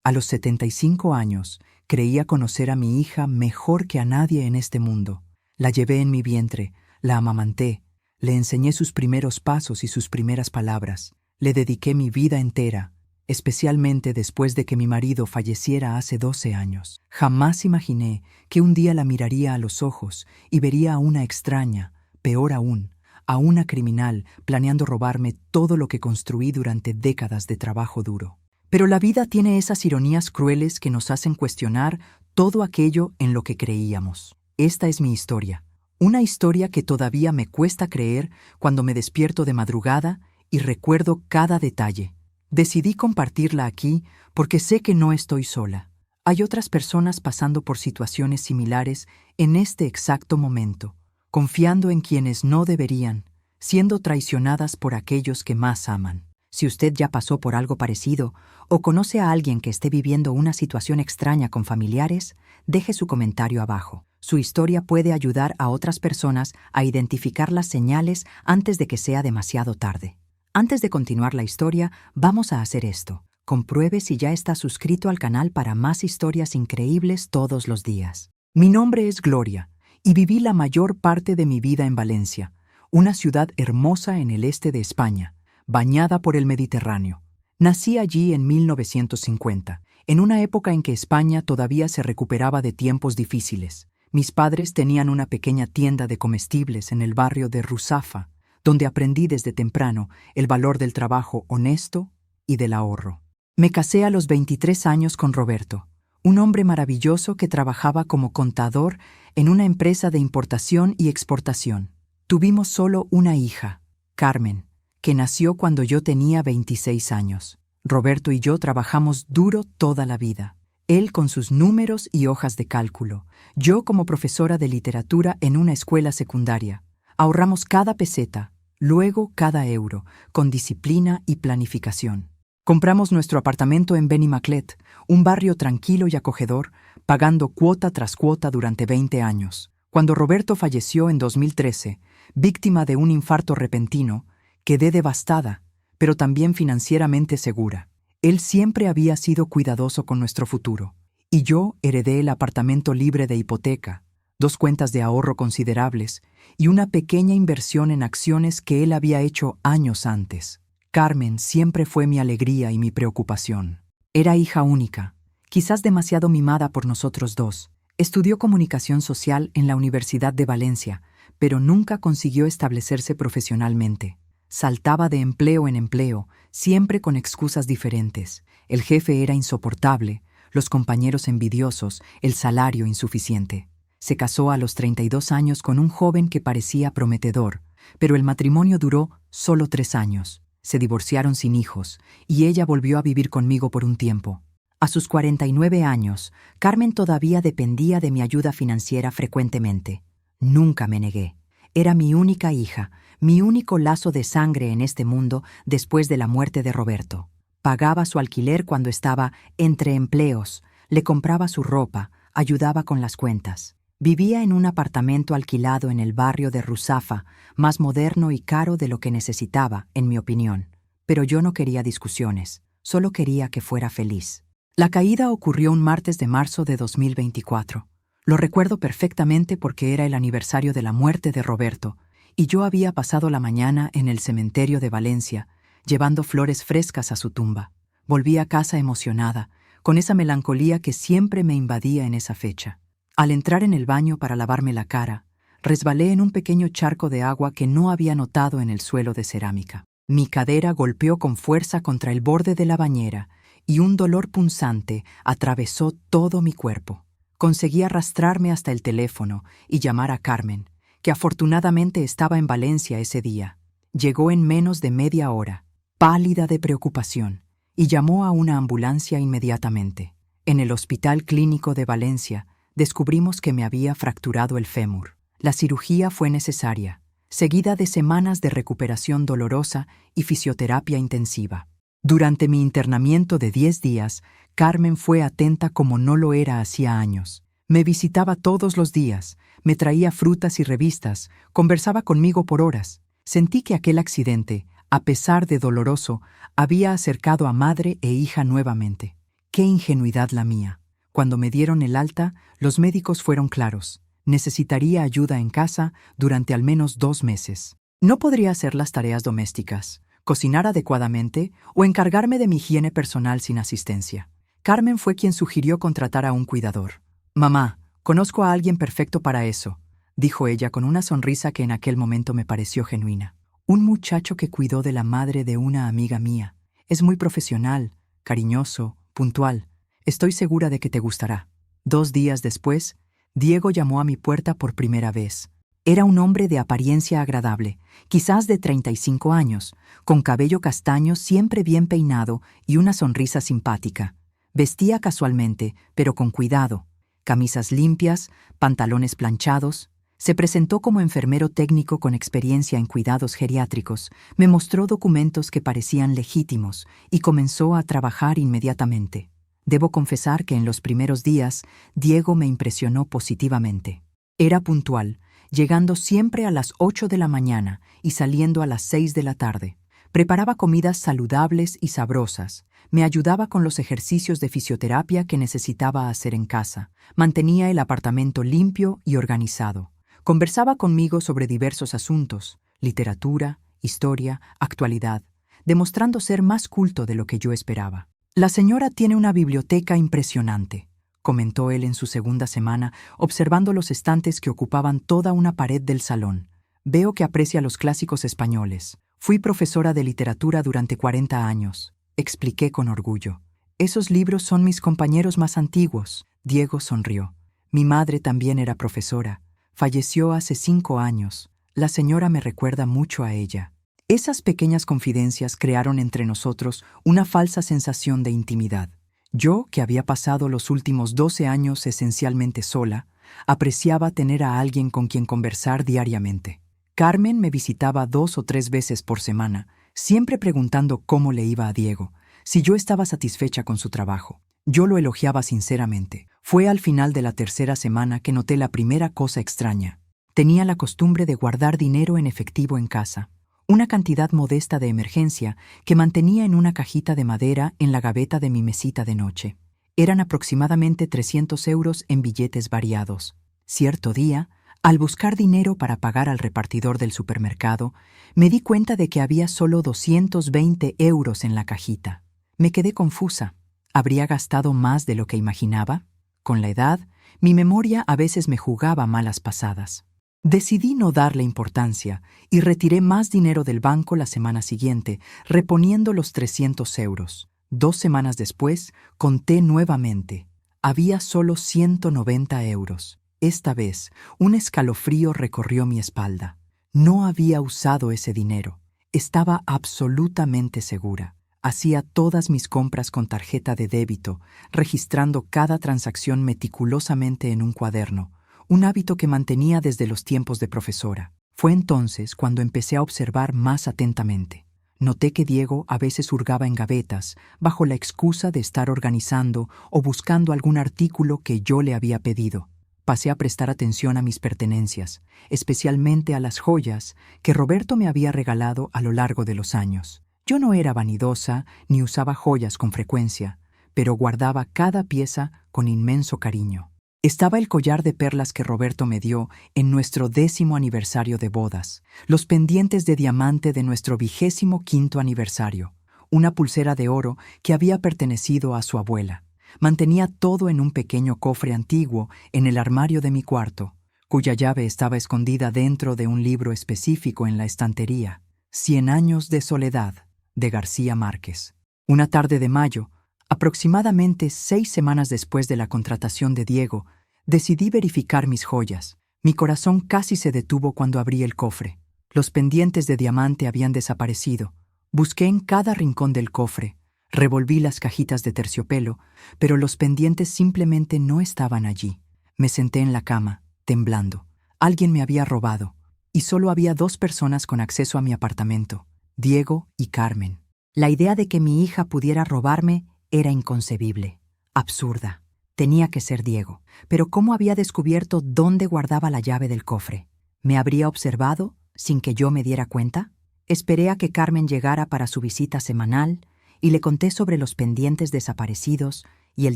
A los 75 años, creía conocer a mi hija mejor que a nadie en este mundo. La llevé en mi vientre, la amamanté, le enseñé sus primeros pasos y sus primeras palabras. Le dediqué mi vida entera, especialmente después de que mi marido falleciera hace 12 años. Jamás imaginé que un día la miraría a los ojos y vería a una extraña, peor aún, a una criminal planeando robarme todo lo que construí durante décadas de trabajo duro. Pero la vida tiene esas ironías crueles que nos hacen cuestionar todo aquello en lo que creíamos. Esta es mi historia. Una historia que todavía me cuesta creer cuando me despierto de madrugada y recuerdo cada detalle. Decidí compartirla aquí porque sé que no estoy sola. Hay otras personas pasando por situaciones similares en este exacto momento, confiando en quienes no deberían, siendo traicionadas por aquellos que más aman. Si usted ya pasó por algo parecido o conoce a alguien que esté viviendo una situación extraña con familiares, deje su comentario abajo. Su historia puede ayudar a otras personas a identificar las señales antes de que sea demasiado tarde. Antes de continuar la historia, vamos a hacer esto. Compruebe si ya está suscrito al canal para más historias increíbles todos los días. Mi nombre es Gloria y viví la mayor parte de mi vida en Valencia, una ciudad hermosa en el este de España, bañada por el Mediterráneo. Nací allí en 1950, en una época en que España todavía se recuperaba de tiempos difíciles. Mis padres tenían una pequeña tienda de comestibles en el barrio de Ruzafa, donde aprendí desde temprano el valor del trabajo honesto y del ahorro. Me casé a los 23 años con Roberto, un hombre maravilloso que trabajaba como contador en una empresa de importación y exportación. Tuvimos solo una hija, Carmen, que nació cuando yo tenía 26 años. Roberto y yo trabajamos duro toda la vida. Él con sus números y hojas de cálculo, yo como profesora de literatura en una escuela secundaria. Ahorramos cada peseta, luego cada euro, con disciplina y planificación. Compramos nuestro apartamento en Benimaclet, un barrio tranquilo y acogedor, pagando cuota tras cuota durante 20 años. Cuando Roberto falleció en 2013, víctima de un infarto repentino, quedé devastada, pero también financieramente segura. Él siempre había sido cuidadoso con nuestro futuro, y yo heredé el apartamento libre de hipoteca, 2 cuentas de ahorro considerables y una pequeña inversión en acciones que él había hecho años antes. Carmen siempre fue mi alegría y mi preocupación. Era hija única, quizás demasiado mimada por nosotros dos. Estudió comunicación social en la Universidad de Valencia, pero nunca consiguió establecerse profesionalmente. Saltaba de empleo en empleo, siempre con excusas diferentes. El jefe era insoportable, los compañeros envidiosos, el salario insuficiente. Se casó a los 32 años con un joven que parecía prometedor, pero el matrimonio duró solo 3 años. Se divorciaron sin hijos, y ella volvió a vivir conmigo por un tiempo. A sus 49 años, Carmen todavía dependía de mi ayuda financiera frecuentemente. Nunca me negué. Era mi única hija, mi único lazo de sangre en este mundo después de la muerte de Roberto. Pagaba su alquiler cuando estaba entre empleos, le compraba su ropa, ayudaba con las cuentas. Vivía en un apartamento alquilado en el barrio de Ruzafa, más moderno y caro de lo que necesitaba, en mi opinión. Pero yo no quería discusiones, solo quería que fuera feliz. La caída ocurrió un martes de marzo de 2024. Lo recuerdo perfectamente porque era el aniversario de la muerte de Roberto, y yo había pasado la mañana en el cementerio de Valencia, llevando flores frescas a su tumba. Volví a casa emocionada, con esa melancolía que siempre me invadía en esa fecha. Al entrar en el baño para lavarme la cara, resbalé en un pequeño charco de agua que no había notado en el suelo de cerámica. Mi cadera golpeó con fuerza contra el borde de la bañera y un dolor punzante atravesó todo mi cuerpo. Conseguí arrastrarme hasta el teléfono y llamar a Carmen, que afortunadamente estaba en Valencia ese día. Llegó en menos de media hora, pálida de preocupación, y llamó a una ambulancia inmediatamente. En el Hospital Clínico de Valencia, descubrimos que me había fracturado el fémur. La cirugía fue necesaria, seguida de semanas de recuperación dolorosa y fisioterapia intensiva. Durante mi internamiento de 10 días, Carmen fue atenta como no lo era hacía años. Me visitaba todos los días, me traía frutas y revistas, conversaba conmigo por horas. Sentí que aquel accidente, a pesar de doloroso, había acercado a madre e hija nuevamente. Qué ingenuidad la mía. Cuando me dieron el alta, los médicos fueron claros. Necesitaría ayuda en casa durante al menos 2 meses. No podría hacer las tareas domésticas, cocinar adecuadamente o encargarme de mi higiene personal sin asistencia. Carmen fue quien sugirió contratar a un cuidador. «Mamá, conozco a alguien perfecto para eso», dijo ella con una sonrisa que en aquel momento me pareció genuina. «Un muchacho que cuidó de la madre de una amiga mía. Es muy profesional, cariñoso, puntual. Estoy segura de que te gustará». 2 días después, Diego llamó a mi puerta por primera vez. Era un hombre de apariencia agradable, quizás de 35 años, con cabello castaño siempre bien peinado y una sonrisa simpática. Vestía casualmente, pero con cuidado. Camisas limpias, pantalones planchados. Se presentó como enfermero técnico con experiencia en cuidados geriátricos, me mostró documentos que parecían legítimos y comenzó a trabajar inmediatamente. Debo confesar que en los primeros días, Diego me impresionó positivamente. Era puntual, llegando siempre a las 8 de la mañana y saliendo a las 6 de la tarde. Preparaba comidas saludables y sabrosas, me ayudaba con los ejercicios de fisioterapia que necesitaba hacer en casa, mantenía el apartamento limpio y organizado. Conversaba conmigo sobre diversos asuntos, literatura, historia, actualidad, demostrando ser más culto de lo que yo esperaba. «La señora tiene una biblioteca impresionante», comentó él en su segunda semana, observando los estantes que ocupaban toda una pared del salón. «Veo que aprecia los clásicos españoles. Fui profesora de literatura durante 40 años», expliqué con orgullo. «Esos libros son mis compañeros más antiguos». Diego sonrió. «Mi madre también era profesora. Falleció hace 5 años. La señora me recuerda mucho a ella». Esas pequeñas confidencias crearon entre nosotros una falsa sensación de intimidad. Yo, que había pasado los últimos 12 años esencialmente sola, apreciaba tener a alguien con quien conversar diariamente. Carmen me visitaba 2 o 3 veces por semana, siempre preguntando cómo le iba a Diego, si yo estaba satisfecha con su trabajo. Yo lo elogiaba sinceramente. Fue al final de la 3ª semana que noté la primera cosa extraña. Tenía la costumbre de guardar dinero en efectivo en casa. Una cantidad modesta de emergencia que mantenía en una cajita de madera en la gaveta de mi mesita de noche. Eran aproximadamente 300 euros en billetes variados. Cierto día, al buscar dinero para pagar al repartidor del supermercado, me di cuenta de que había solo 220 euros en la cajita. Me quedé confusa. ¿Habría gastado más de lo que imaginaba? Con la edad, mi memoria a veces me jugaba malas pasadas. Decidí no darle importancia y retiré más dinero del banco la semana siguiente, reponiendo los 300 euros. 2 semanas después, conté nuevamente. Había solo 190 euros. Esta vez, un escalofrío recorrió mi espalda. No había usado ese dinero. Estaba absolutamente segura. Hacía todas mis compras con tarjeta de débito, registrando cada transacción meticulosamente en un cuaderno. Un hábito que mantenía desde los tiempos de profesora. Fue entonces cuando empecé a observar más atentamente. Noté que Diego a veces hurgaba en gavetas, bajo la excusa de estar organizando o buscando algún artículo que yo le había pedido. Pasé a prestar atención a mis pertenencias, especialmente a las joyas que Roberto me había regalado a lo largo de los años. Yo no era vanidosa ni usaba joyas con frecuencia, pero guardaba cada pieza con inmenso cariño. Estaba el collar de perlas que Roberto me dio en nuestro 10º aniversario de bodas, los pendientes de diamante de nuestro 25º aniversario, una pulsera de oro que había pertenecido a su abuela. Mantenía todo en un pequeño cofre antiguo en el armario de mi cuarto, cuya llave estaba escondida dentro de un libro específico en la estantería, 100 años de soledad, de García Márquez. Una tarde de mayo, aproximadamente 6 semanas después de la contratación de Diego, decidí verificar mis joyas. Mi corazón casi se detuvo cuando abrí el cofre. Los pendientes de diamante habían desaparecido. Busqué en cada rincón del cofre, revolví las cajitas de terciopelo, pero los pendientes simplemente no estaban allí. Me senté en la cama, temblando. Alguien me había robado, y solo había 2 personas con acceso a mi apartamento, Diego y Carmen. La idea de que mi hija pudiera robarme era inconcebible, absurda. Tenía que ser Diego. Pero ¿cómo había descubierto dónde guardaba la llave del cofre? ¿Me habría observado sin que yo me diera cuenta? Esperé a que Carmen llegara para su visita semanal y le conté sobre los pendientes desaparecidos y el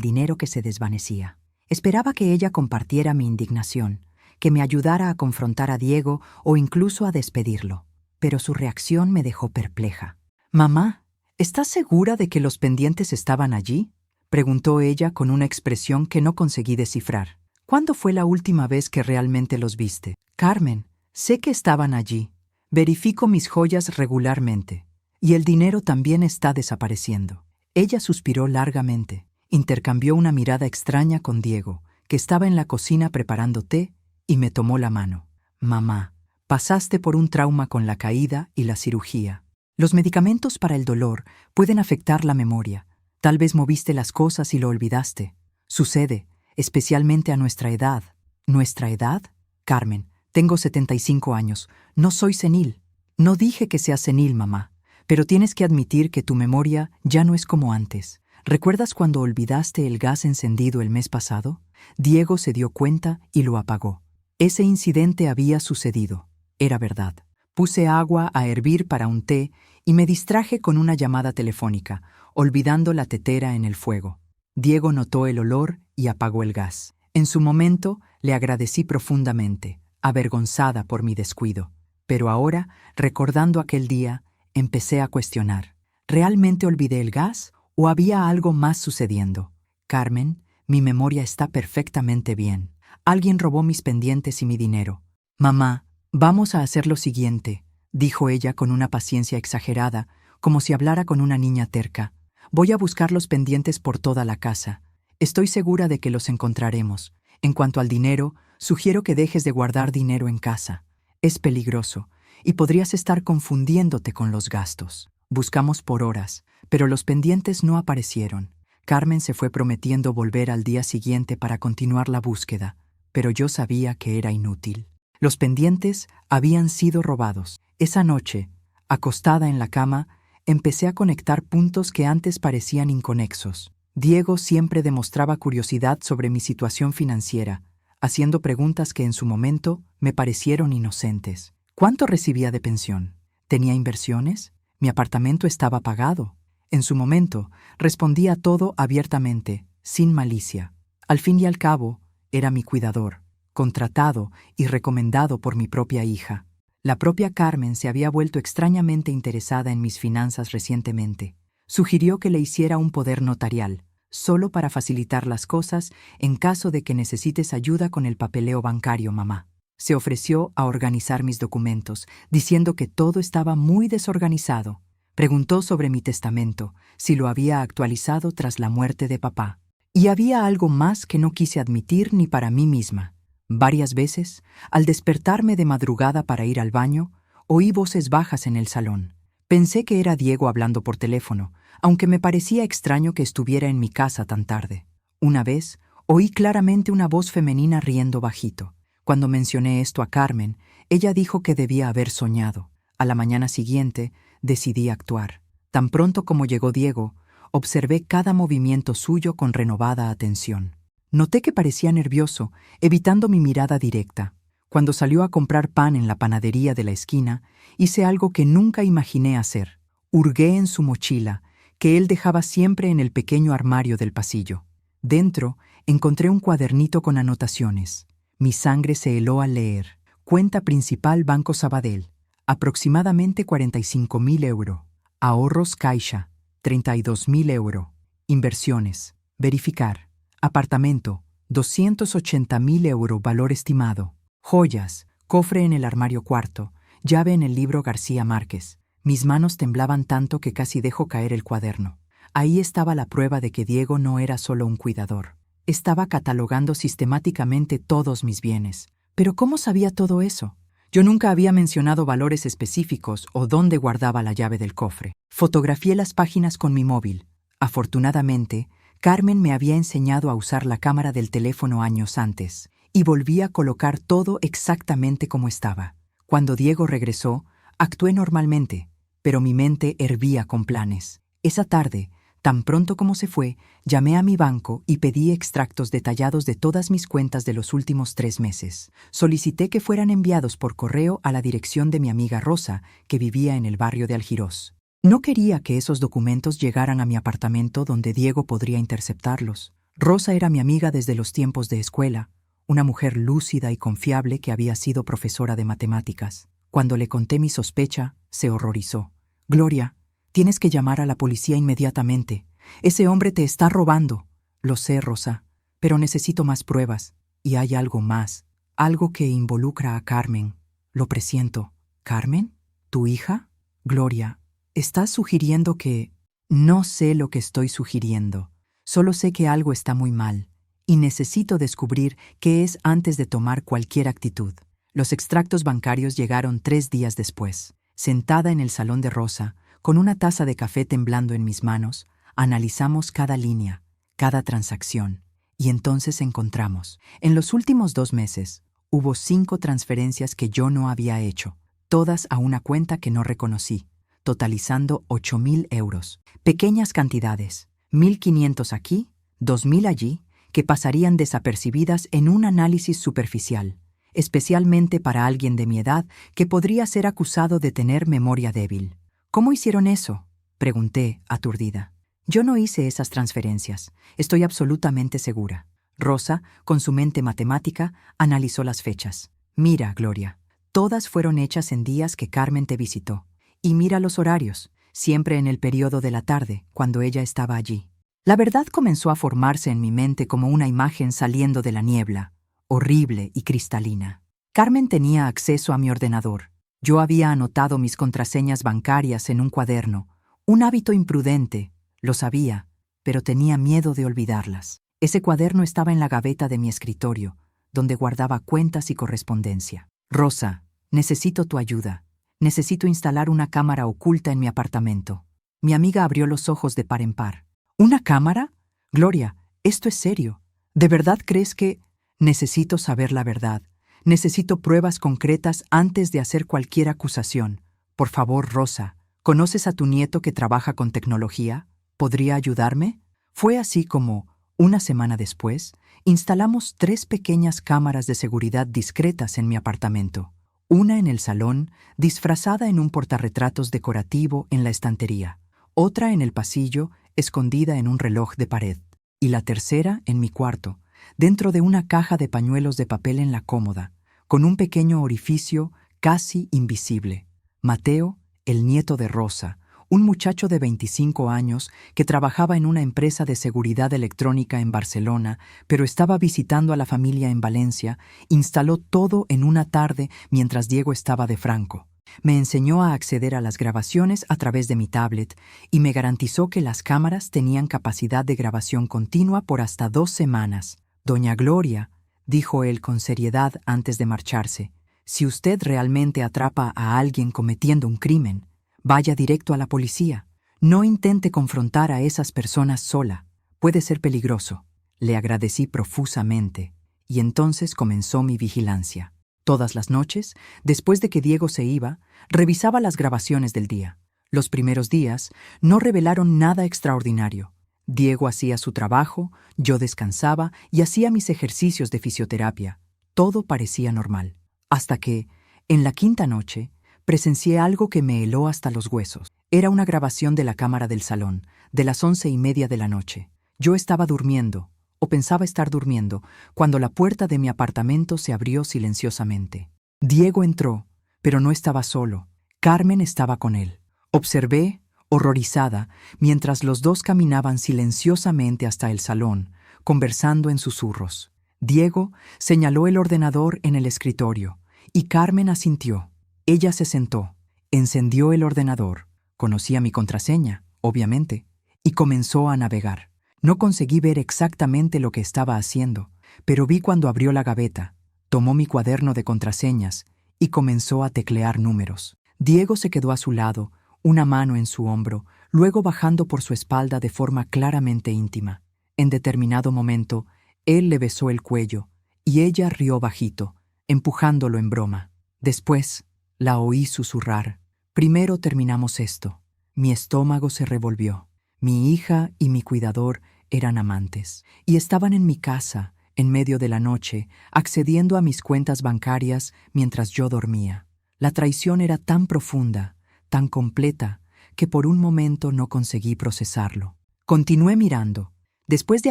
dinero que se desvanecía. Esperaba que ella compartiera mi indignación, que me ayudara a confrontar a Diego o incluso a despedirlo. Pero su reacción me dejó perpleja. «Mamá, ¿estás segura de que los pendientes estaban allí?», preguntó ella con una expresión que no conseguí descifrar. «¿Cuándo fue la última vez que realmente los viste?». «Carmen, sé que estaban allí. Verifico mis joyas regularmente. Y el dinero también está desapareciendo». Ella suspiró largamente. Intercambió una mirada extraña con Diego, que estaba en la cocina preparando té, y me tomó la mano. «Mamá, pasaste por un trauma con la caída y la cirugía. Los medicamentos para el dolor pueden afectar la memoria. Tal vez moviste las cosas y lo olvidaste. Sucede, especialmente a nuestra edad». «¿Nuestra edad? Carmen, tengo 75 años. No soy senil». «No dije que seas senil, mamá, pero tienes que admitir que tu memoria ya no es como antes. ¿Recuerdas cuando olvidaste el gas encendido el mes pasado?». Diego se dio cuenta y lo apagó. Ese incidente había sucedido. Era verdad. Puse agua a hervir para un té y me distraje con una llamada telefónica, olvidando la tetera en el fuego. Diego notó el olor y apagó el gas. En su momento le agradecí profundamente, avergonzada por mi descuido. Pero ahora, recordando aquel día, empecé a cuestionar. ¿Realmente olvidé el gas o había algo más sucediendo? «Carmen, mi memoria está perfectamente bien. Alguien robó mis pendientes y mi dinero». «Mamá, vamos a hacer lo siguiente», dijo ella con una paciencia exagerada, como si hablara con una niña terca. «Voy a buscar los pendientes por toda la casa. Estoy segura de que los encontraremos. En cuanto al dinero, sugiero que dejes de guardar dinero en casa. Es peligroso, y podrías estar confundiéndote con los gastos». Buscamos por horas, pero los pendientes no aparecieron. Carmen se fue prometiendo volver al día siguiente para continuar la búsqueda, pero yo sabía que era inútil. Los pendientes habían sido robados. Esa noche, acostada en la cama, empecé a conectar puntos que antes parecían inconexos. Diego siempre demostraba curiosidad sobre mi situación financiera, haciendo preguntas que en su momento me parecieron inocentes. ¿Cuánto recibía de pensión? ¿Tenía inversiones? Mi apartamento estaba pagado. En su momento, respondía todo abiertamente, sin malicia. Al fin y al cabo, era mi cuidador, contratado y recomendado por mi propia hija. La propia Carmen se había vuelto extrañamente interesada en mis finanzas recientemente. Sugirió que le hiciera un poder notarial, solo para facilitar las cosas en caso de que necesites ayuda con el papeleo bancario, mamá. Se ofreció a organizar mis documentos, diciendo que todo estaba muy desorganizado. Preguntó sobre mi testamento, si lo había actualizado tras la muerte de papá. Y había algo más que no quise admitir ni para mí misma. Varias veces, al despertarme de madrugada para ir al baño, oí voces bajas en el salón. Pensé que era Diego hablando por teléfono, aunque me parecía extraño que estuviera en mi casa tan tarde. Una vez, oí claramente una voz femenina riendo bajito. Cuando mencioné esto a Carmen, ella dijo que debía haber soñado. A la mañana siguiente, decidí actuar. Tan pronto como llegó Diego, observé cada movimiento suyo con renovada atención. Noté que parecía nervioso, evitando mi mirada directa. Cuando salió a comprar pan en la panadería de la esquina, hice algo que nunca imaginé hacer. Hurgué en su mochila, que él dejaba siempre en el pequeño armario del pasillo. Dentro, encontré un cuadernito con anotaciones. Mi sangre se heló al leer. Cuenta principal Banco Sabadell, aproximadamente 45.000 euros. Ahorros Caixa, 32.000 euros. Inversiones. Verificar. Apartamento, 280.000 euros valor estimado. Joyas, cofre en el armario cuarto, llave en el libro García Márquez. Mis manos temblaban tanto que casi dejo caer el cuaderno. Ahí estaba la prueba de que Diego no era solo un cuidador. Estaba catalogando sistemáticamente todos mis bienes. ¿Pero cómo sabía todo eso? Yo nunca había mencionado valores específicos o dónde guardaba la llave del cofre. Fotografié las páginas con mi móvil. Afortunadamente, Carmen me había enseñado a usar la cámara del teléfono años antes, y volví a colocar todo exactamente como estaba. Cuando Diego regresó, actué normalmente, pero mi mente hervía con planes. Esa tarde, tan pronto como se fue, llamé a mi banco y pedí extractos detallados de todas mis cuentas de los últimos 3 meses. Solicité que fueran enviados por correo a la dirección de mi amiga Rosa, que vivía en el barrio de Algirós. No quería que esos documentos llegaran a mi apartamento donde Diego podría interceptarlos. Rosa era mi amiga desde los tiempos de escuela, una mujer lúcida y confiable que había sido profesora de matemáticas. Cuando le conté mi sospecha, se horrorizó. Gloria, tienes que llamar a la policía inmediatamente. Ese hombre te está robando. Lo sé, Rosa, pero necesito más pruebas. Y hay algo más, algo que involucra a Carmen. Lo presiento. ¿Carmen? ¿Tu hija? Gloria, ¿estás sugiriendo que...? No sé lo que estoy sugiriendo. Solo sé que algo está muy mal, y necesito descubrir qué es antes de tomar cualquier actitud. Los extractos bancarios llegaron 3 días después. Sentada en el salón de Rosa, con una taza de café temblando en mis manos, analizamos cada línea, cada transacción, y entonces encontramos. En los últimos 2 meses, hubo 5 transferencias que yo no había hecho, todas a una cuenta que no reconocí, totalizando 8.000 euros. Pequeñas cantidades, 1.500 aquí, 2.000 allí, que pasarían desapercibidas en un análisis superficial, especialmente para alguien de mi edad que podría ser acusado de tener memoria débil. ¿Cómo hicieron eso?, pregunté, aturdida. Yo no hice esas transferencias, estoy absolutamente segura. Rosa, con su mente matemática, analizó las fechas. Mira, Gloria, todas fueron hechas en días que Carmen te visitó. Y mira los horarios, siempre en el periodo de la tarde, cuando ella estaba allí. La verdad comenzó a formarse en mi mente como una imagen saliendo de la niebla, horrible y cristalina. Carmen tenía acceso a mi ordenador. Yo había anotado mis contraseñas bancarias en un cuaderno, un hábito imprudente, lo sabía, pero tenía miedo de olvidarlas. Ese cuaderno estaba en la gaveta de mi escritorio, donde guardaba cuentas y correspondencia. Rosa, necesito tu ayuda. Necesito instalar una cámara oculta en mi apartamento. Mi amiga abrió los ojos de par en par. ¿Una cámara? Gloria, esto es serio. ¿De verdad crees que...? Necesito saber la verdad. Necesito pruebas concretas antes de hacer cualquier acusación. Por favor, Rosa, ¿conoces a tu nieto que trabaja con tecnología? ¿Podría ayudarme? Fue así como, una semana después, instalamos 3 pequeñas cámaras de seguridad discretas en mi apartamento. Una en el salón, disfrazada en un portarretratos decorativo en la estantería. Otra en el pasillo, escondida en un reloj de pared. Y la tercera en mi cuarto, dentro de una caja de pañuelos de papel en la cómoda, con un pequeño orificio casi invisible. Mateo, el nieto de Rosa, un muchacho de 25 años que trabajaba en una empresa de seguridad electrónica en Barcelona, pero estaba visitando a la familia en Valencia, instaló todo en una tarde mientras Diego estaba de franco. Me enseñó a acceder a las grabaciones a través de mi tablet y me garantizó que las cámaras tenían capacidad de grabación continua por hasta 2 semanas. Doña Gloria, dijo él con seriedad antes de marcharse, si usted realmente atrapa a alguien cometiendo un crimen, vaya directo a la policía. No intente confrontar a esas personas sola. Puede ser peligroso. Le agradecí profusamente, y entonces comenzó mi vigilancia. Todas las noches, después de que Diego se iba, revisaba las grabaciones del día. Los primeros días no revelaron nada extraordinario. Diego hacía su trabajo, yo descansaba y hacía mis ejercicios de fisioterapia. Todo parecía normal. Hasta que, en la 5ª noche, presencié algo que me heló hasta los huesos. Era una grabación de la cámara del salón, de las 11:30 de la noche. Yo estaba durmiendo, o pensaba estar durmiendo, cuando la puerta de mi apartamento se abrió silenciosamente. Diego entró, pero no estaba solo. Carmen estaba con él. Observé, horrorizada, mientras los dos caminaban silenciosamente hasta el salón, conversando en susurros. Diego señaló el ordenador en el escritorio, y Carmen asintió. Ella se sentó, encendió el ordenador, conocía mi contraseña, obviamente, y comenzó a navegar. No conseguí ver exactamente lo que estaba haciendo, pero vi cuando abrió la gaveta, tomó mi cuaderno de contraseñas y comenzó a teclear números. Diego se quedó a su lado, una mano en su hombro, luego bajando por su espalda de forma claramente íntima. En determinado momento, él le besó el cuello y ella rió bajito, empujándolo en broma. Después, la oí susurrar. Primero terminamos esto. Mi estómago se revolvió. Mi hija y mi cuidador eran amantes, y estaban en mi casa, en medio de la noche, accediendo a mis cuentas bancarias mientras yo dormía. La traición era tan profunda, tan completa, que por un momento no conseguí procesarlo. Continué mirando, Después de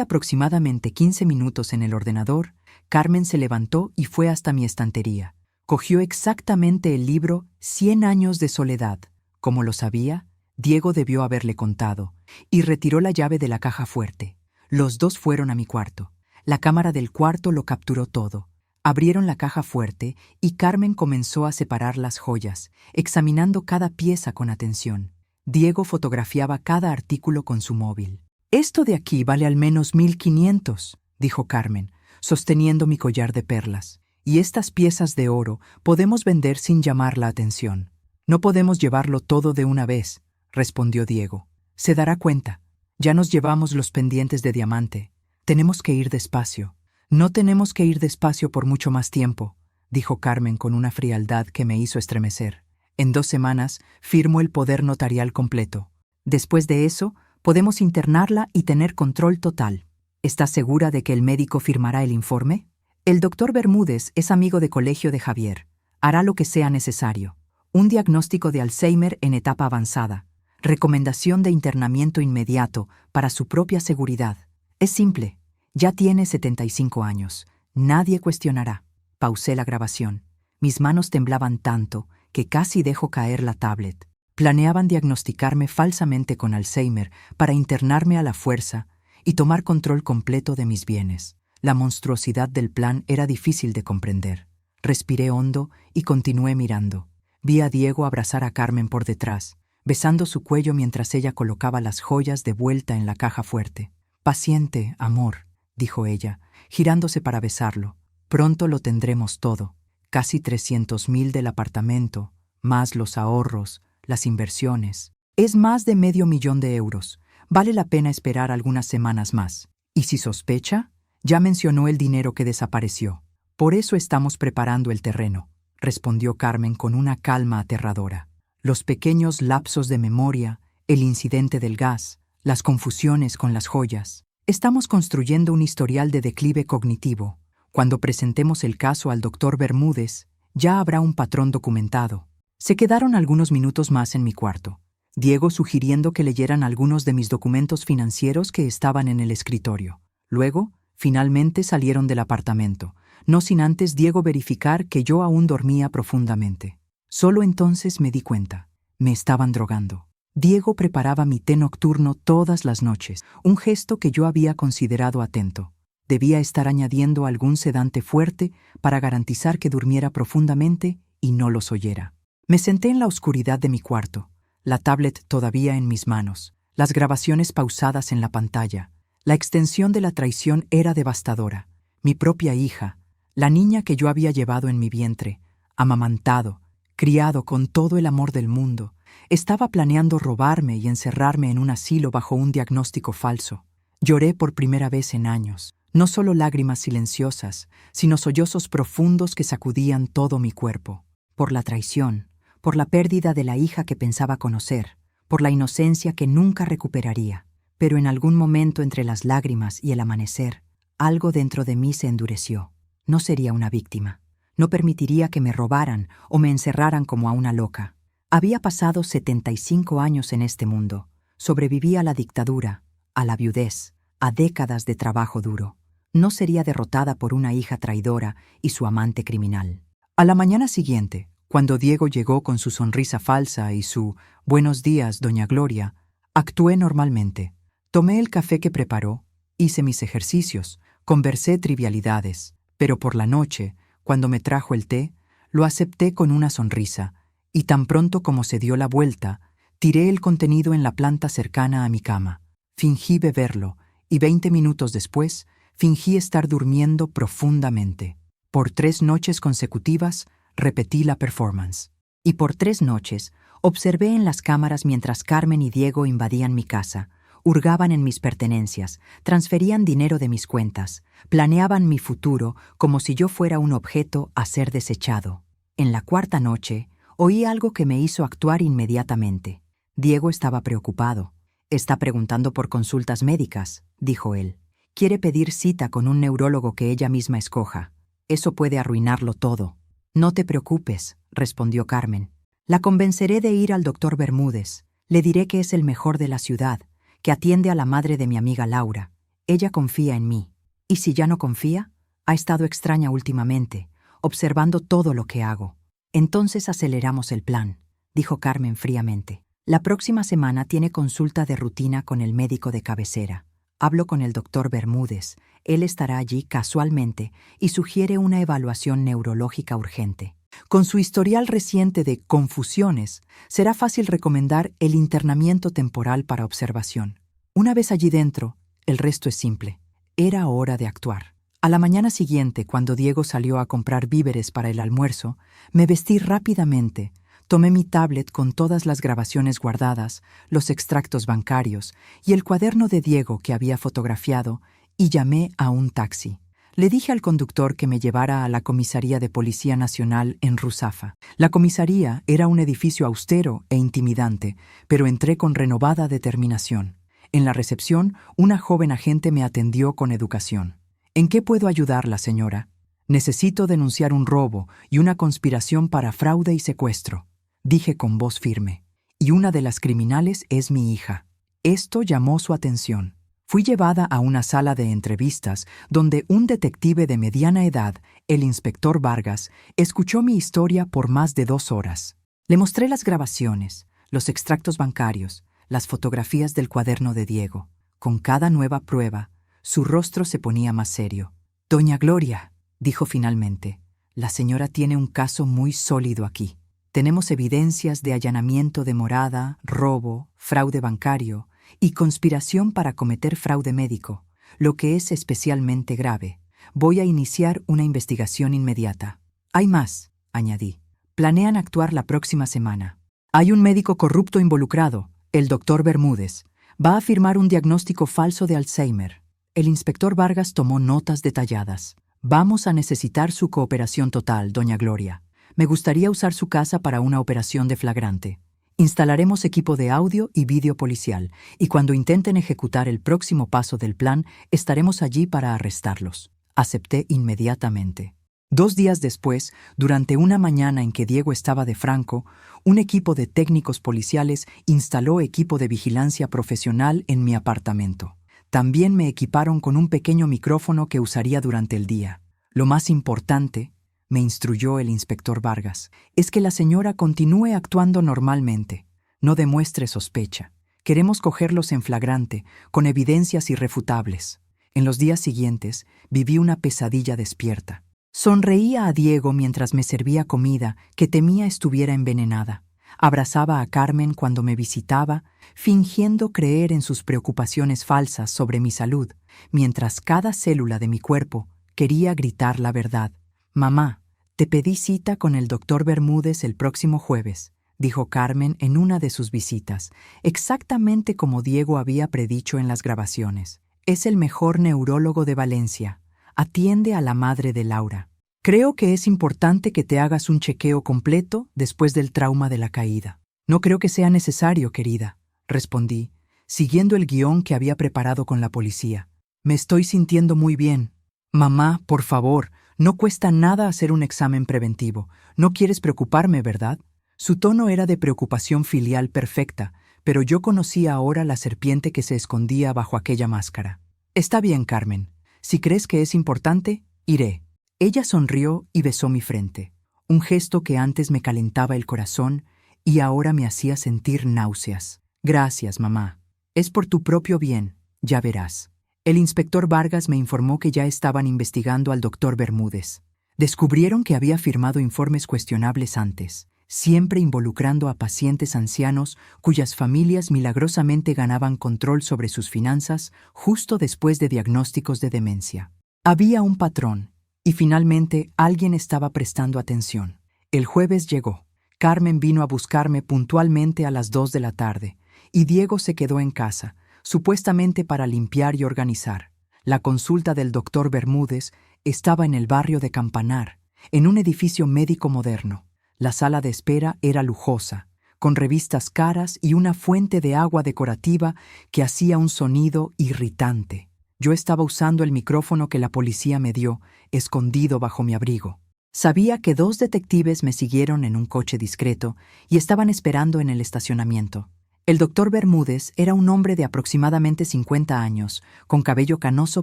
aproximadamente 15 minutos en el ordenador, Carmen se levantó y fue hasta mi estantería. Cogió exactamente el libro 100 años de soledad. Como lo sabía, Diego debió haberle contado, y retiró la llave de la caja fuerte. Los dos fueron a mi cuarto. La cámara del cuarto lo capturó todo. Abrieron la caja fuerte y Carmen comenzó a separar las joyas, examinando cada pieza con atención. Diego fotografiaba cada artículo con su móvil. «Esto de aquí vale al menos 1.500», dijo Carmen, sosteniendo mi collar de perlas. «Y estas piezas de oro podemos vender sin llamar la atención». «No podemos llevarlo todo de una vez», respondió Diego. «Se dará cuenta. Ya nos llevamos los pendientes de diamante. Tenemos que ir despacio». «No tenemos que ir despacio por mucho más tiempo», dijo Carmen con una frialdad que me hizo estremecer. «En 2 semanas firmo el poder notarial completo. Después de eso, podemos internarla y tener control total. ¿Estás segura de que el médico firmará el informe? El doctor Bermúdez es amigo de colegio de Javier. Hará lo que sea necesario. Un diagnóstico de Alzheimer en etapa avanzada. Recomendación de internamiento inmediato para su propia seguridad. Es simple. Ya tiene 75 años. Nadie cuestionará». Pausé la grabación. Mis manos temblaban tanto que casi dejo caer la tablet. Planeaban diagnosticarme falsamente con Alzheimer para internarme a la fuerza y tomar control completo de mis bienes. La monstruosidad del plan era difícil de comprender. Respiré hondo y continué mirando. Vi a Diego abrazar a Carmen por detrás, besando su cuello mientras ella colocaba las joyas de vuelta en la caja fuerte. «Paciente, amor», dijo ella, girándose para besarlo. «Pronto lo tendremos todo. Casi 300.000 del apartamento, más los ahorros, las inversiones. Es más de $500.000 de euros. Vale la pena esperar algunas semanas más. ¿Y si sospecha? Ya mencionó el dinero que desapareció. Por eso estamos preparando el terreno», respondió Carmen con una calma aterradora. Los pequeños lapsos de memoria, el incidente del gas, las confusiones con las joyas. Estamos construyendo un historial de declive cognitivo. Cuando presentemos el caso al doctor Bermúdez, ya habrá un patrón documentado. Se quedaron algunos minutos más en mi cuarto, Diego sugiriendo que leyeran algunos de mis documentos financieros que estaban en el escritorio. Luego, finalmente salieron del apartamento, no sin antes Diego verificar que yo aún dormía profundamente. Solo entonces me di cuenta. Me estaban drogando. Diego preparaba mi té nocturno todas las noches, un gesto que yo había considerado atento. Debía estar añadiendo algún sedante fuerte para garantizar que durmiera profundamente y no los oyera. Me senté en la oscuridad de mi cuarto, la tablet todavía en mis manos, las grabaciones pausadas en la pantalla. La extensión de la traición era devastadora. Mi propia hija, la niña que yo había llevado en mi vientre, amamantado, criado con todo el amor del mundo, estaba planeando robarme y encerrarme en un asilo bajo un diagnóstico falso. Lloré por primera vez en años, no solo lágrimas silenciosas, sino sollozos profundos que sacudían todo mi cuerpo. Por la traición, por la pérdida de la hija que pensaba conocer, por la inocencia que nunca recuperaría. Pero en algún momento entre las lágrimas y el amanecer, algo dentro de mí se endureció. No sería una víctima. No permitiría que me robaran o me encerraran como a una loca. Había pasado 75 años en este mundo. Sobreviví a la dictadura, a la viudez, a décadas de trabajo duro. No sería derrotada por una hija traidora y su amante criminal. A la mañana siguiente, cuando Diego llegó con su sonrisa falsa y su «Buenos días, doña Gloria», actué normalmente. Tomé el café que preparó, hice mis ejercicios, conversé trivialidades, pero por la noche, cuando me trajo el té, lo acepté con una sonrisa, y tan pronto como se dio la vuelta, tiré el contenido en la planta cercana a mi cama. Fingí beberlo, y 20 minutos después, fingí estar durmiendo profundamente. Por 3 noches consecutivas, repetí la performance. Y por 3 noches, observé en las cámaras mientras Carmen y Diego invadían mi casa, hurgaban en mis pertenencias, transferían dinero de mis cuentas, planeaban mi futuro como si yo fuera un objeto a ser desechado. En la 4ª noche, oí algo que me hizo actuar inmediatamente. Diego estaba preocupado. «Está preguntando por consultas médicas», dijo él. «Quiere pedir cita con un neurólogo que ella misma escoja. Eso puede arruinarlo todo». «No te preocupes», respondió Carmen. «La convenceré de ir al doctor Bermúdez. Le diré que es el mejor de la ciudad, que atiende a la madre de mi amiga Laura. Ella confía en mí. ¿Y si ya no confía? Ha estado extraña últimamente, observando todo lo que hago. Entonces aceleramos el plan, dijo Carmen fríamente. La próxima semana tiene consulta de rutina con el médico de cabecera. Hablo con el doctor Bermúdez. Él estará allí casualmente y sugiere una evaluación neurológica urgente. Con su historial reciente de confusiones, será fácil recomendar el internamiento temporal para observación. Una vez allí dentro, el resto es simple. Era hora de actuar. A la mañana siguiente, cuando Diego salió a comprar víveres para el almuerzo, me vestí rápidamente, tomé mi tablet con todas las grabaciones guardadas, los extractos bancarios y el cuaderno de Diego que había fotografiado y llamé a un taxi. Le dije al conductor que me llevara a la Comisaría de Policía Nacional en Ruzafa. La comisaría era un edificio austero e intimidante, pero entré con renovada determinación. En la recepción, una joven agente me atendió con educación. ¿En qué puedo ayudarla, señora? Necesito denunciar un robo y una conspiración para fraude y secuestro, dije con voz firme. Y una de las criminales es mi hija. Esto llamó su atención. Fui llevada a una sala de entrevistas donde un detective de mediana edad, el inspector Vargas, escuchó mi historia por más de 2 horas. Le mostré las grabaciones, los extractos bancarios, las fotografías del cuaderno de Diego. Con cada nueva prueba, su rostro se ponía más serio. «Doña Gloria», dijo finalmente, «la señora tiene un caso muy sólido aquí. Tenemos evidencias de allanamiento de morada, robo, fraude bancario y conspiración para cometer fraude médico, lo que es especialmente grave. Voy a iniciar una investigación inmediata. Hay más», añadí. «Planean actuar la próxima semana. Hay un médico corrupto involucrado, el doctor Bermúdez. Va a firmar un diagnóstico falso de Alzheimer». El inspector Vargas tomó notas detalladas. «Vamos a necesitar su cooperación total, doña Gloria. Me gustaría usar su casa para una operación de flagrante. Instalaremos equipo de audio y vídeo policial, y cuando intenten ejecutar el próximo paso del plan, estaremos allí para arrestarlos». Acepté inmediatamente. 2 días después, durante una mañana en que Diego estaba de franco, un equipo de técnicos policiales instaló equipo de vigilancia profesional en mi apartamento. También me equiparon con un pequeño micrófono que usaría durante el día. Lo más importante, me instruyó el inspector Vargas, es que la señora continúe actuando normalmente. No demuestre sospecha. Queremos cogerlos en flagrante, con evidencias irrefutables. En los días siguientes, viví una pesadilla despierta. Sonreía a Diego mientras me servía comida que temía estuviera envenenada. Abrazaba a Carmen cuando me visitaba, fingiendo creer en sus preocupaciones falsas sobre mi salud, mientras cada célula de mi cuerpo quería gritar la verdad. «Mamá, te pedí cita con el doctor Bermúdez el próximo jueves», dijo Carmen en una de sus visitas, exactamente como Diego había predicho en las grabaciones. «Es el mejor neurólogo de Valencia. Atiende a la madre de Laura. Creo que es importante que te hagas un chequeo completo después del trauma de la caída». «No creo que sea necesario, querida», respondí, siguiendo el guión que había preparado con la policía. «Me estoy sintiendo muy bien». «Mamá, por favor, no cuesta nada hacer un examen preventivo. No quieres preocuparme, ¿verdad?». Su tono era de preocupación filial perfecta, pero yo conocía ahora la serpiente que se escondía bajo aquella máscara. «Está bien, Carmen. Si crees que es importante, iré». Ella sonrió y besó mi frente, un gesto que antes me calentaba el corazón y ahora me hacía sentir náuseas. «Gracias, mamá. Es por tu propio bien, ya verás». El inspector Vargas me informó que ya estaban investigando al doctor Bermúdez. Descubrieron que había firmado informes cuestionables antes, siempre involucrando a pacientes ancianos cuyas familias milagrosamente ganaban control sobre sus finanzas justo después de diagnósticos de demencia. Había un patrón, y finalmente alguien estaba prestando atención. El jueves llegó. Carmen vino a buscarme puntualmente a las 2 de la tarde, y Diego se quedó en casa, supuestamente para limpiar y organizar. La consulta del doctor Bermúdez estaba en el barrio de Campanar, en un edificio médico moderno. La sala de espera era lujosa, con revistas caras y una fuente de agua decorativa que hacía un sonido irritante. Yo estaba usando el micrófono que la policía me dio, escondido bajo mi abrigo. Sabía que 2 detectives me siguieron en un coche discreto y estaban esperando en el estacionamiento. El doctor Bermúdez era un hombre de aproximadamente 50 años, con cabello canoso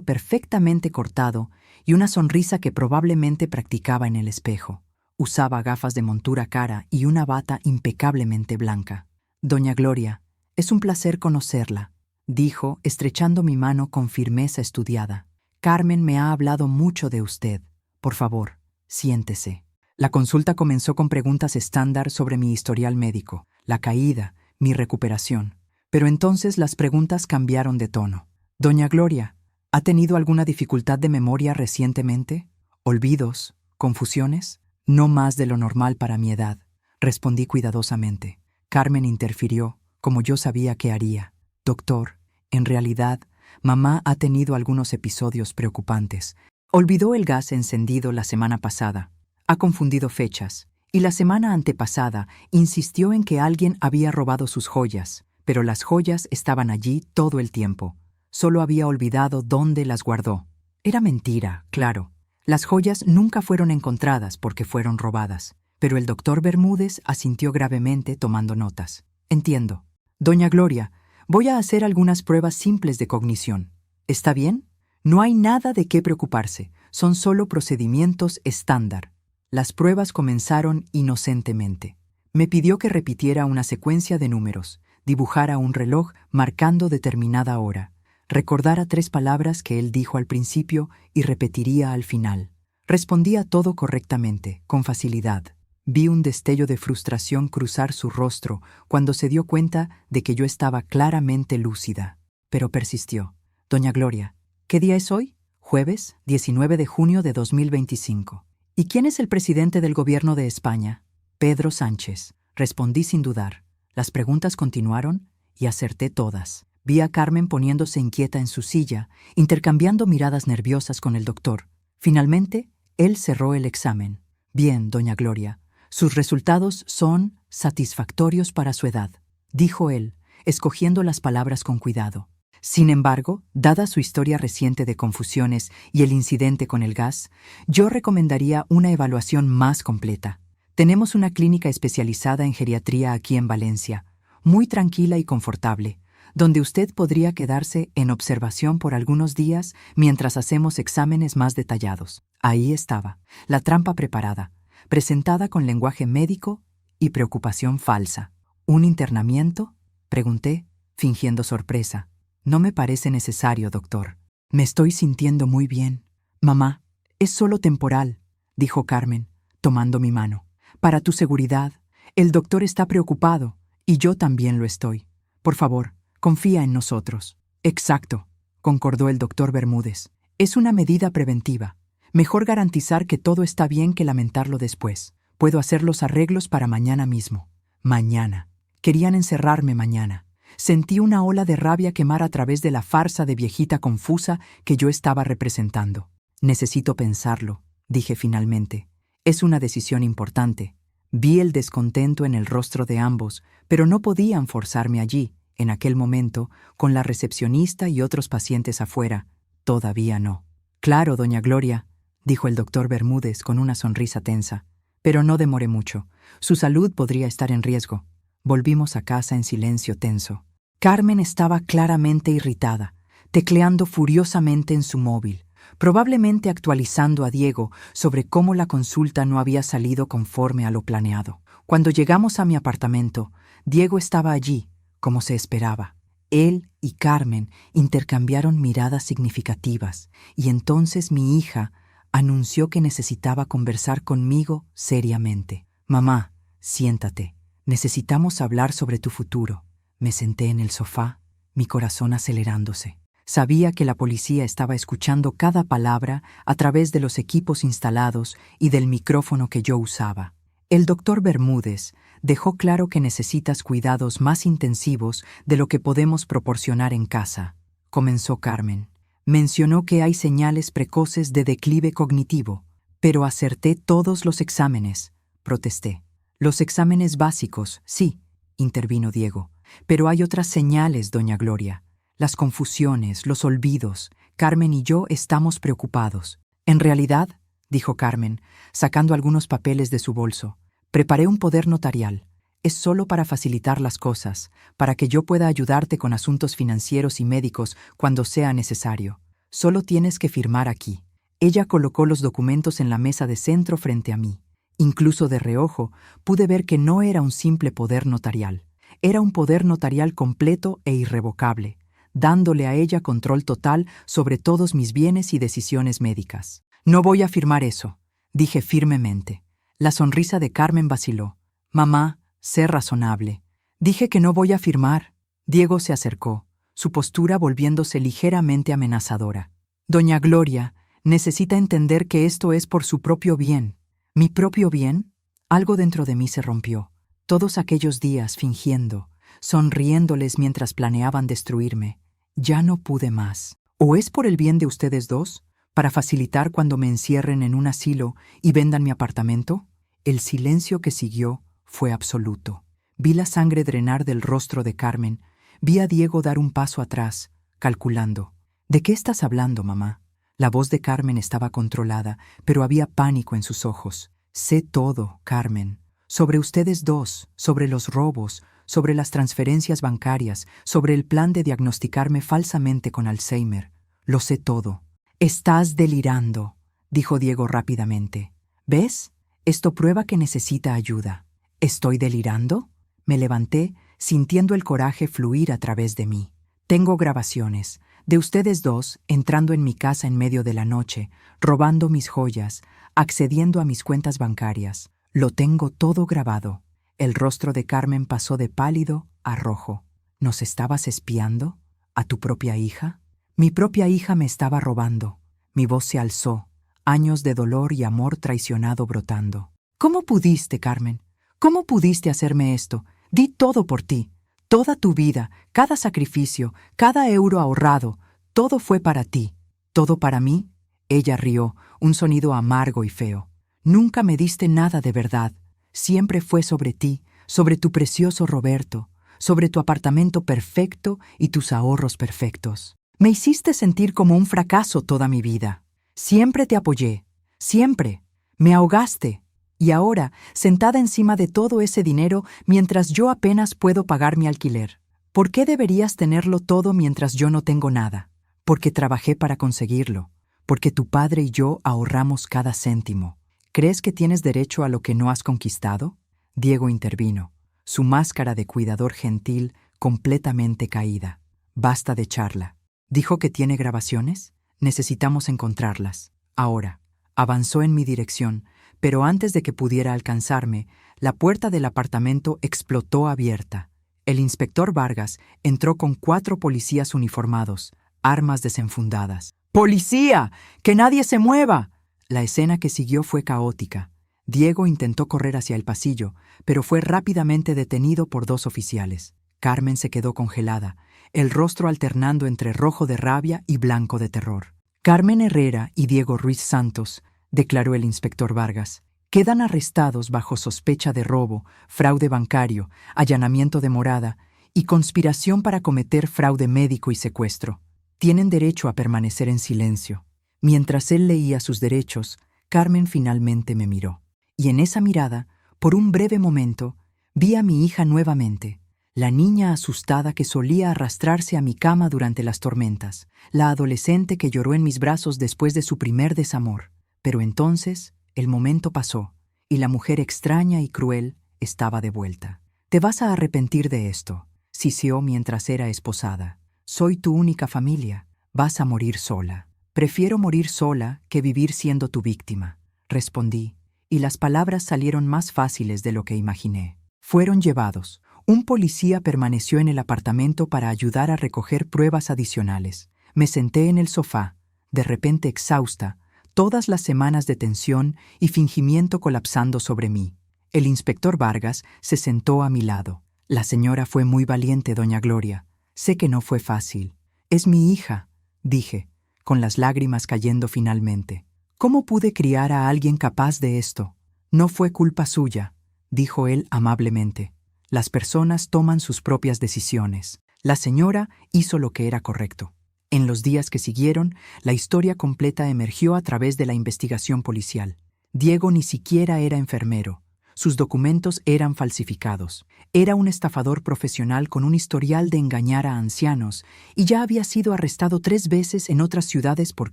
perfectamente cortado y una sonrisa que probablemente practicaba en el espejo. Usaba gafas de montura cara y una bata impecablemente blanca. Doña Gloria, es un placer conocerla, dijo, estrechando mi mano con firmeza estudiada. Carmen me ha hablado mucho de usted. Por favor, siéntese. La consulta comenzó con preguntas estándar sobre mi historial médico, la caída, mi recuperación. Pero entonces las preguntas cambiaron de tono. Doña Gloria, ¿ha tenido alguna dificultad de memoria recientemente? ¿Olvidos? ¿Confusiones? No más de lo normal para mi edad, respondí cuidadosamente. Carmen interfirió, como yo sabía que haría. Doctor, en realidad, mamá ha tenido algunos episodios preocupantes. Olvidó el gas encendido la semana pasada. Ha confundido fechas. Y la semana antepasada insistió en que alguien había robado sus joyas, pero las joyas estaban allí todo el tiempo. Solo había olvidado dónde las guardó. Era mentira, claro. Las joyas nunca fueron encontradas porque fueron robadas, pero el doctor Bermúdez asintió gravemente tomando notas. Entiendo. Doña Gloria, voy a hacer algunas pruebas simples de cognición. ¿Está bien? No hay nada de qué preocuparse, son solo procedimientos estándar. Las pruebas comenzaron inocentemente. Me pidió que repitiera una secuencia de números, dibujara un reloj marcando determinada hora, recordara 3 palabras que él dijo al principio y repetiría al final. Respondía todo correctamente, con facilidad. Vi un destello de frustración cruzar su rostro cuando se dio cuenta de que yo estaba claramente lúcida. Pero persistió. Doña Gloria, ¿qué día es hoy? Jueves, 19 de junio de 2025. ¿Y quién es el presidente del gobierno de España? Pedro Sánchez. Respondí sin dudar. Las preguntas continuaron y acerté todas. Vi a Carmen poniéndose inquieta en su silla, intercambiando miradas nerviosas con el doctor. Finalmente, él cerró el examen. Bien, doña Gloria, sus resultados son satisfactorios para su edad, dijo él, escogiendo las palabras con cuidado. Sin embargo, dada su historia reciente de confusiones y el incidente con el gas, yo recomendaría una evaluación más completa. Tenemos una clínica especializada en geriatría aquí en Valencia, muy tranquila y confortable, donde usted podría quedarse en observación por algunos días mientras hacemos exámenes más detallados. Ahí estaba, la trampa preparada, presentada con lenguaje médico y preocupación falsa. ¿Un internamiento? Pregunté, fingiendo sorpresa. No me parece necesario, doctor. Me estoy sintiendo muy bien. Mamá, es solo temporal, dijo Carmen, tomando mi mano. Para tu seguridad, el doctor está preocupado y yo también lo estoy. Por favor, confía en nosotros. Exacto, concordó el doctor Bermúdez. Es una medida preventiva. Mejor garantizar que todo está bien que lamentarlo después. Puedo hacer los arreglos para mañana mismo. Mañana. Querían encerrarme mañana. Sentí una ola de rabia quemar a través de la farsa de viejita confusa que yo estaba representando. Necesito pensarlo, dije finalmente. Es una decisión importante. Vi el descontento en el rostro de ambos, pero no podían forzarme allí, en aquel momento, con la recepcionista y otros pacientes afuera. Todavía no. Claro, doña Gloria, dijo el doctor Bermúdez con una sonrisa tensa. Pero no demore mucho. Su salud podría estar en riesgo. Volvimos a casa en silencio tenso. Carmen estaba claramente irritada, tecleando furiosamente en su móvil, probablemente actualizando a Diego sobre cómo la consulta no había salido conforme a lo planeado. Cuando llegamos a mi apartamento, Diego estaba allí, como se esperaba. Él y Carmen intercambiaron miradas significativas, y entonces mi hija anunció que necesitaba conversar conmigo seriamente. Mamá, siéntate. Necesitamos hablar sobre tu futuro. Me senté en el sofá, mi corazón acelerándose. Sabía que la policía estaba escuchando cada palabra a través de los equipos instalados y del micrófono que yo usaba. El doctor Bermúdez dejó claro que necesitas cuidados más intensivos de lo que podemos proporcionar en casa, comenzó Carmen. Mencionó que hay señales precoces de declive cognitivo, pero acerté todos los exámenes, protesté. Los exámenes básicos, sí, intervino Diego, pero hay otras señales, doña Gloria. Las confusiones, los olvidos. Carmen y yo estamos preocupados. En realidad, dijo Carmen, sacando algunos papeles de su bolso, preparé un poder notarial. Es solo para facilitar las cosas, para que yo pueda ayudarte con asuntos financieros y médicos cuando sea necesario. Solo tienes que firmar aquí. Ella colocó los documentos en la mesa de centro frente a mí. Incluso de reojo, pude ver que no era un simple poder notarial. Era un poder notarial completo e irrevocable, dándole a ella control total sobre todos mis bienes y decisiones médicas. No voy a firmar eso, dije firmemente. La sonrisa de Carmen vaciló. Mamá, sé razonable. Dije que no voy a firmar. Diego se acercó, su postura volviéndose ligeramente amenazadora. Doña Gloria, necesita entender que esto es por su propio bien. ¿Mi propio bien? Algo dentro de mí se rompió. Todos aquellos días fingiendo, sonriéndoles mientras planeaban destruirme. Ya no pude más. ¿O es por el bien de ustedes dos? ¿Para facilitar cuando me encierren en un asilo y vendan mi apartamento? El silencio que siguió fue absoluto. Vi la sangre drenar del rostro de Carmen. Vi a Diego dar un paso atrás, calculando. ¿De qué estás hablando, mamá? La voz de Carmen estaba controlada, pero había pánico en sus ojos. Sé todo, Carmen. Sobre ustedes dos, sobre los robos, sobre las transferencias bancarias, sobre el plan de diagnosticarme falsamente con Alzheimer. Lo sé todo. Estás delirando, dijo Diego rápidamente. ¿Ves? Esto prueba que necesita ayuda. ¿Estoy delirando? Me levanté, sintiendo el coraje fluir a través de mí. Tengo grabaciones de ustedes dos entrando en mi casa en medio de la noche, robando mis joyas, accediendo a mis cuentas bancarias. Lo tengo todo grabado. El rostro de Carmen pasó de pálido a rojo. ¿Nos estabas espiando? ¿A tu propia hija? Mi propia hija me estaba robando. Mi voz se alzó, años de dolor y amor traicionado brotando. ¿Cómo pudiste, Carmen? ¿Cómo pudiste hacerme esto? Di todo por ti. Toda tu vida, cada sacrificio, cada euro ahorrado, todo fue para ti. ¿Todo para mí? Ella rió, un sonido amargo y feo. Nunca me diste nada de verdad. Siempre fue sobre ti, sobre tu precioso Roberto, sobre tu apartamento perfecto y tus ahorros perfectos. Me hiciste sentir como un fracaso toda mi vida. Siempre te apoyé, siempre. Me ahogaste. Y ahora, sentada encima de todo ese dinero mientras yo apenas puedo pagar mi alquiler. ¿Por qué deberías tenerlo todo mientras yo no tengo nada? Porque trabajé para conseguirlo. Porque tu padre y yo ahorramos cada céntimo. ¿Crees que tienes derecho a lo que no has conquistado? Diego intervino, su máscara de cuidador gentil completamente caída. Basta de charla. ¿Dijo que tiene grabaciones? Necesitamos encontrarlas. Ahora. Avanzó en mi dirección, pero antes de que pudiera alcanzarme, la puerta del apartamento explotó abierta. El inspector Vargas entró con 4 policías uniformados, armas desenfundadas. ¡Policía! ¡Que nadie se mueva! La escena que siguió fue caótica. Diego intentó correr hacia el pasillo, pero fue rápidamente detenido por 2 oficiales. Carmen se quedó congelada, el rostro alternando entre rojo de rabia y blanco de terror. Carmen Herrera y Diego Ruiz Santos, declaró el inspector Vargas, quedan arrestados bajo sospecha de robo, fraude bancario, allanamiento de morada y conspiración para cometer fraude médico y secuestro. Tienen derecho a permanecer en silencio. Mientras él leía sus derechos, Carmen finalmente me miró. Y en esa mirada, por un breve momento, vi a mi hija nuevamente, la niña asustada que solía arrastrarse a mi cama durante las tormentas, la adolescente que lloró en mis brazos después de su primer desamor. Pero entonces, el momento pasó, y la mujer extraña y cruel estaba de vuelta. «Te vas a arrepentir de esto», siseó mientras era esposada. «Soy tu única familia. Vas a morir sola». «Prefiero morir sola que vivir siendo tu víctima», respondí, y las palabras salieron más fáciles de lo que imaginé. Fueron llevados. Un policía permaneció en el apartamento para ayudar a recoger pruebas adicionales. Me senté en el sofá, de repente exhausta, todas las semanas de tensión y fingimiento colapsando sobre mí. El inspector Vargas se sentó a mi lado. «La señora fue muy valiente, doña Gloria. Sé que no fue fácil. Es mi hija», dije, con las lágrimas cayendo finalmente. «¿Cómo pude criar a alguien capaz de esto?» «No fue culpa suya», dijo él amablemente. «Las personas toman sus propias decisiones. La señora hizo lo que era correcto». En los días que siguieron, la historia completa emergió a través de la investigación policial. Diego ni siquiera era enfermero. Sus documentos eran falsificados. Era un estafador profesional con un historial de engañar a ancianos y ya había sido arrestado 3 veces en otras ciudades por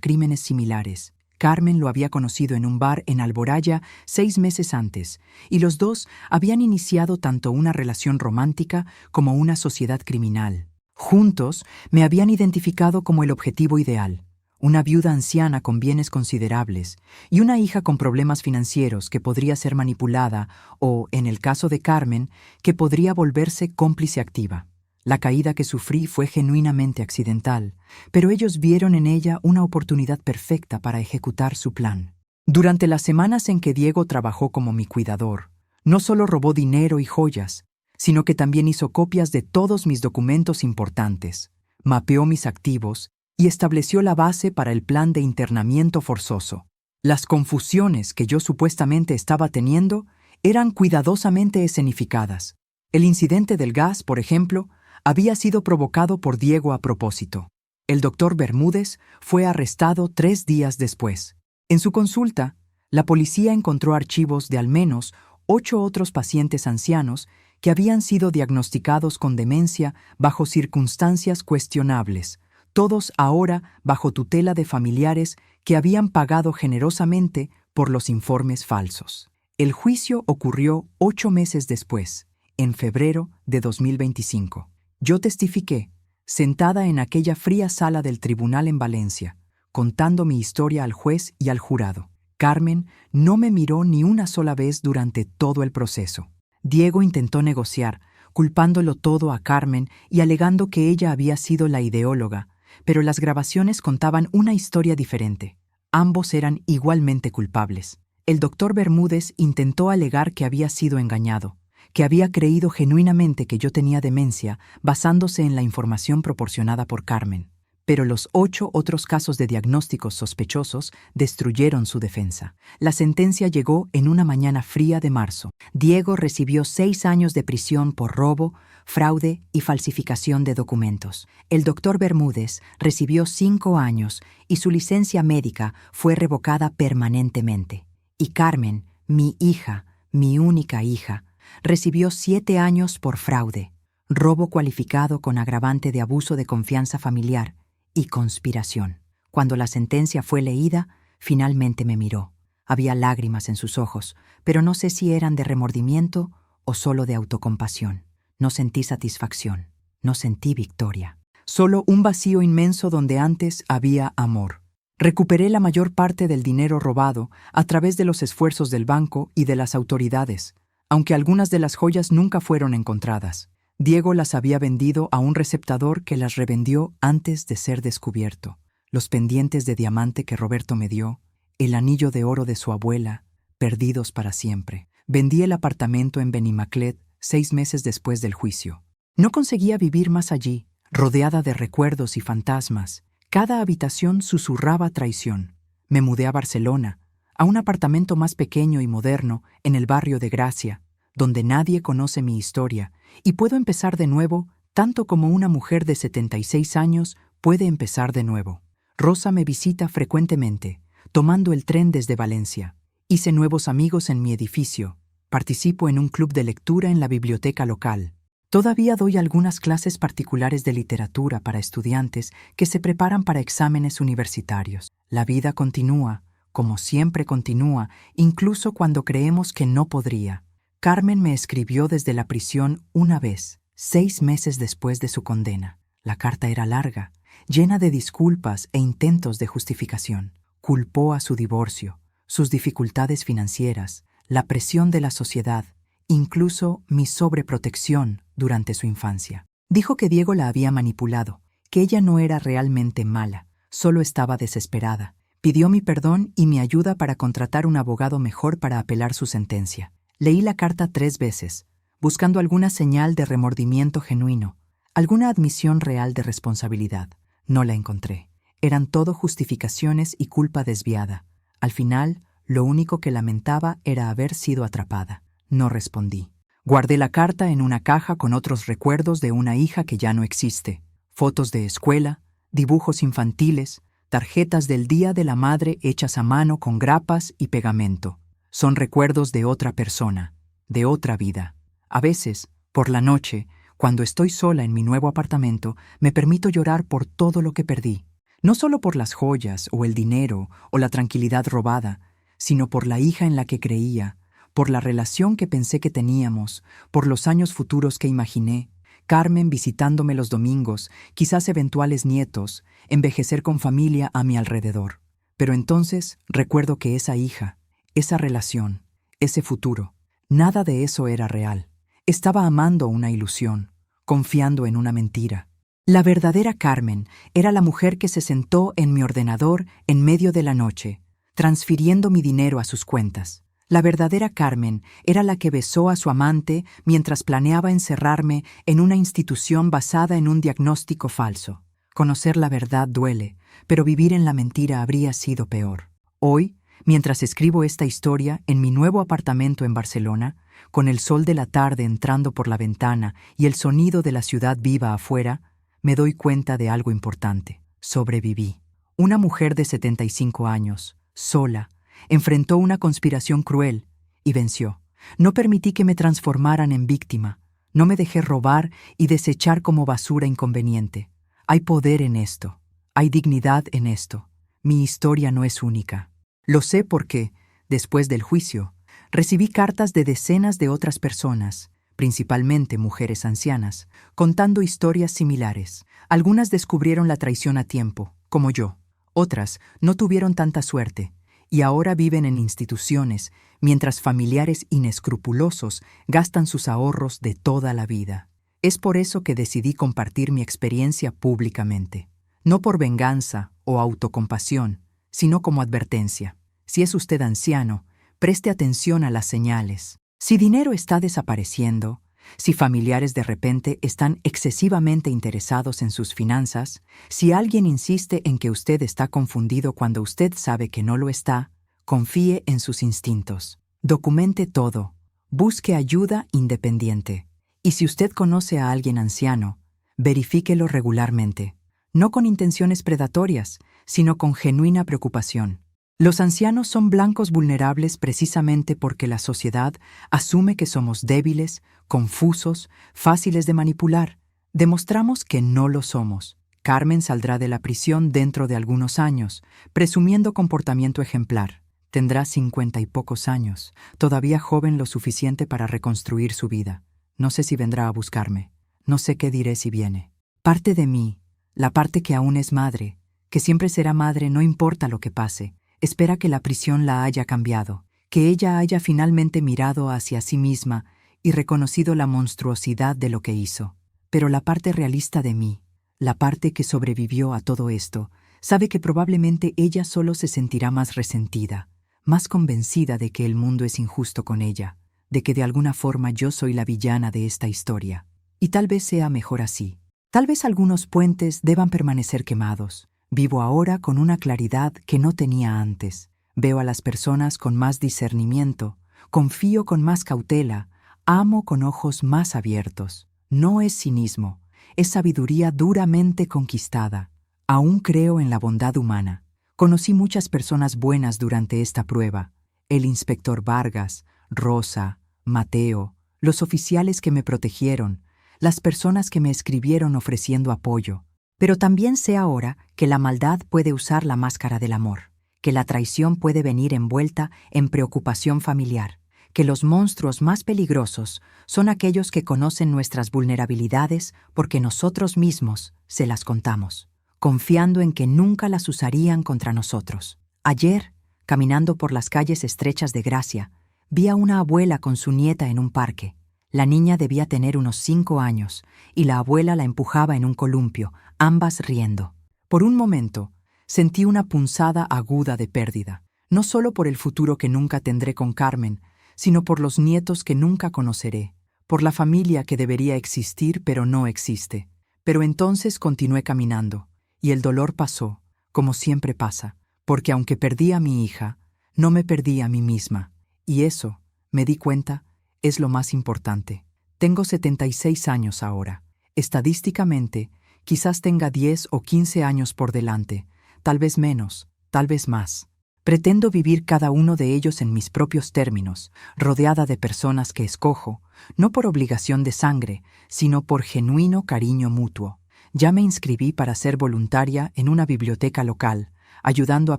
crímenes similares. Carmen lo había conocido en un bar en Alboraya 6 meses antes, y los dos habían iniciado tanto una relación romántica como una sociedad criminal. Juntos me habían identificado como el objetivo ideal. Una viuda anciana con bienes considerables y una hija con problemas financieros que podría ser manipulada o, en el caso de Carmen, que podría volverse cómplice activa. La caída que sufrí fue genuinamente accidental, pero ellos vieron en ella una oportunidad perfecta para ejecutar su plan. Durante las semanas en que Diego trabajó como mi cuidador, no solo robó dinero y joyas, sino que también hizo copias de todos mis documentos importantes, mapeó mis activos y estableció la base para el plan de internamiento forzoso. Las confusiones que yo supuestamente estaba teniendo eran cuidadosamente escenificadas. El incidente del gas, por ejemplo, había sido provocado por Diego a propósito. El doctor Bermúdez fue arrestado 3 días después. En su consulta, la policía encontró archivos de al menos 8 otros pacientes ancianos que habían sido diagnosticados con demencia bajo circunstancias cuestionables, todos ahora bajo tutela de familiares que habían pagado generosamente por los informes falsos. El juicio ocurrió 8 meses después, en febrero de 2025. Yo testifiqué, sentada en aquella fría sala del tribunal en Valencia, contando mi historia al juez y al jurado. Carmen no me miró ni una sola vez durante todo el proceso. Diego intentó negociar, culpándolo todo a Carmen y alegando que ella había sido la ideóloga, pero las grabaciones contaban una historia diferente. Ambos eran igualmente culpables. El doctor Bermúdez intentó alegar que había sido engañado, que había creído genuinamente que yo tenía demencia basándose en la información proporcionada por Carmen. Pero los 8 otros casos de diagnósticos sospechosos destruyeron su defensa. La sentencia llegó en una mañana fría de marzo. Diego recibió 6 años de prisión por robo, fraude y falsificación de documentos. El doctor Bermúdez recibió 5 años y su licencia médica fue revocada permanentemente. Y Carmen, mi hija, mi única hija, recibió 7 años por fraude, robo cualificado con agravante de abuso de confianza familiar y conspiración. Cuando la sentencia fue leída, finalmente me miró. Había lágrimas en sus ojos, pero no sé si eran de remordimiento o solo de autocompasión. No sentí satisfacción, no sentí victoria. Solo un vacío inmenso donde antes había amor. Recuperé la mayor parte del dinero robado a través de los esfuerzos del banco y de las autoridades, aunque algunas de las joyas nunca fueron encontradas. Diego las había vendido a un receptador que las revendió antes de ser descubierto. Los pendientes de diamante que Roberto me dio, el anillo de oro de su abuela, perdidos para siempre. Vendí el apartamento en Benimaclet 6 meses después del juicio. No conseguía vivir más allí, rodeada de recuerdos y fantasmas. Cada habitación susurraba traición. Me mudé a Barcelona, a un apartamento más pequeño y moderno en el barrio de Gracia, donde nadie conoce mi historia, y puedo empezar de nuevo tanto como una mujer de 76 años puede empezar de nuevo. Rosa me visita frecuentemente, tomando el tren desde Valencia. Hice nuevos amigos en mi edificio. Participo en un club de lectura en la biblioteca local. Todavía doy algunas clases particulares de literatura para estudiantes que se preparan para exámenes universitarios. La vida continúa, como siempre continúa, incluso cuando creemos que no podría. Carmen me escribió desde la prisión una vez, 6 meses después de su condena. La carta era larga, llena de disculpas e intentos de justificación. Culpó a su divorcio, sus dificultades financieras, la presión de la sociedad, incluso mi sobreprotección durante su infancia. Dijo que Diego la había manipulado, que ella no era realmente mala, solo estaba desesperada. Pidió mi perdón y mi ayuda para contratar un abogado mejor para apelar su sentencia. Leí la carta 3 veces, buscando alguna señal de remordimiento genuino, alguna admisión real de responsabilidad. No la encontré. Eran todo justificaciones y culpa desviada. Al final, lo único que lamentaba era haber sido atrapada. No respondí. Guardé la carta en una caja con otros recuerdos de una hija que ya no existe. Fotos de escuela, dibujos infantiles, tarjetas del Día de la Madre hechas a mano con grapas y pegamento. Son recuerdos de otra persona, de otra vida. A veces, por la noche, cuando estoy sola en mi nuevo apartamento, me permito llorar por todo lo que perdí. No solo por las joyas, o el dinero, o la tranquilidad robada, sino por la hija en la que creía, por la relación que pensé que teníamos, por los años futuros que imaginé, Carmen visitándome los domingos, quizás eventuales nietos, envejecer con familia a mi alrededor. Pero entonces recuerdo que esa hija, esa relación, ese futuro, nada de eso era real. Estaba amando una ilusión, confiando en una mentira. La verdadera Carmen era la mujer que se sentó en mi ordenador en medio de la noche, transfiriendo mi dinero a sus cuentas. La verdadera Carmen era la que besó a su amante mientras planeaba encerrarme en una institución basada en un diagnóstico falso. Conocer la verdad duele, pero vivir en la mentira habría sido peor. Hoy, mientras escribo esta historia en mi nuevo apartamento en Barcelona, con el sol de la tarde entrando por la ventana y el sonido de la ciudad viva afuera, me doy cuenta de algo importante. Sobreviví. Una mujer de 75 años, sola, enfrentó una conspiración cruel y venció. No permití que me transformaran en víctima. No me dejé robar y desechar como basura inconveniente. Hay poder en esto. Hay dignidad en esto. Mi historia no es única. Lo sé porque, después del juicio, recibí cartas de decenas de otras personas, principalmente mujeres ancianas, contando historias similares. Algunas descubrieron la traición a tiempo, como yo. Otras no tuvieron tanta suerte y ahora viven en instituciones, mientras familiares inescrupulosos gastan sus ahorros de toda la vida. Es por eso que decidí compartir mi experiencia públicamente. No por venganza o autocompasión, sino como advertencia. Si es usted anciano, preste atención a las señales. Si dinero está desapareciendo, si familiares de repente están excesivamente interesados en sus finanzas, si alguien insiste en que usted está confundido cuando usted sabe que no lo está, confíe en sus instintos. Documente todo. Busque ayuda independiente. Y si usted conoce a alguien anciano, verifíquelo regularmente. No con intenciones predatorias, sino con genuina preocupación. Los ancianos son blancos vulnerables precisamente porque la sociedad asume que somos débiles, confusos, fáciles de manipular. Demostramos que no lo somos. Carmen saldrá de la prisión dentro de algunos años, presumiendo comportamiento ejemplar. Tendrá 50 y pocos años, todavía joven lo suficiente para reconstruir su vida. No sé si vendrá a buscarme. No sé qué diré si viene. Parte de mí, la parte que aún es madre, que siempre será madre no importa lo que pase, espera que la prisión la haya cambiado, que ella haya finalmente mirado hacia sí misma y reconocido la monstruosidad de lo que hizo. Pero la parte realista de mí, la parte que sobrevivió a todo esto, sabe que probablemente ella solo se sentirá más resentida, más convencida de que el mundo es injusto con ella, de que de alguna forma yo soy la villana de esta historia. Y tal vez sea mejor así. Tal vez algunos puentes deban permanecer quemados. Vivo ahora con una claridad que no tenía antes. Veo a las personas con más discernimiento, confío con más cautela, amo con ojos más abiertos. No es cinismo, es sabiduría duramente conquistada. Aún creo en la bondad humana. Conocí muchas personas buenas durante esta prueba. El inspector Vargas, Rosa, Mateo, los oficiales que me protegieron, las personas que me escribieron ofreciendo apoyo. Pero también sé ahora que la maldad puede usar la máscara del amor, que la traición puede venir envuelta en preocupación familiar, que los monstruos más peligrosos son aquellos que conocen nuestras vulnerabilidades porque nosotros mismos se las contamos, confiando en que nunca las usarían contra nosotros. Ayer, caminando por las calles estrechas de Gracia, vi a una abuela con su nieta en un parque. La niña debía tener unos 5 años y la abuela la empujaba en un columpio, ambas riendo. Por un momento, sentí una punzada aguda de pérdida, no solo por el futuro que nunca tendré con Carmen, sino por los nietos que nunca conoceré, por la familia que debería existir pero no existe. Pero entonces continué caminando, y el dolor pasó, como siempre pasa, porque aunque perdí a mi hija, no me perdí a mí misma. Y eso, me di cuenta, es lo más importante. Tengo 76 años ahora. Estadísticamente, quizás tenga 10 o 15 años por delante, tal vez menos, tal vez más. Pretendo vivir cada uno de ellos en mis propios términos, rodeada de personas que escojo, no por obligación de sangre, sino por genuino cariño mutuo. Ya me inscribí para ser voluntaria en una biblioteca local, ayudando a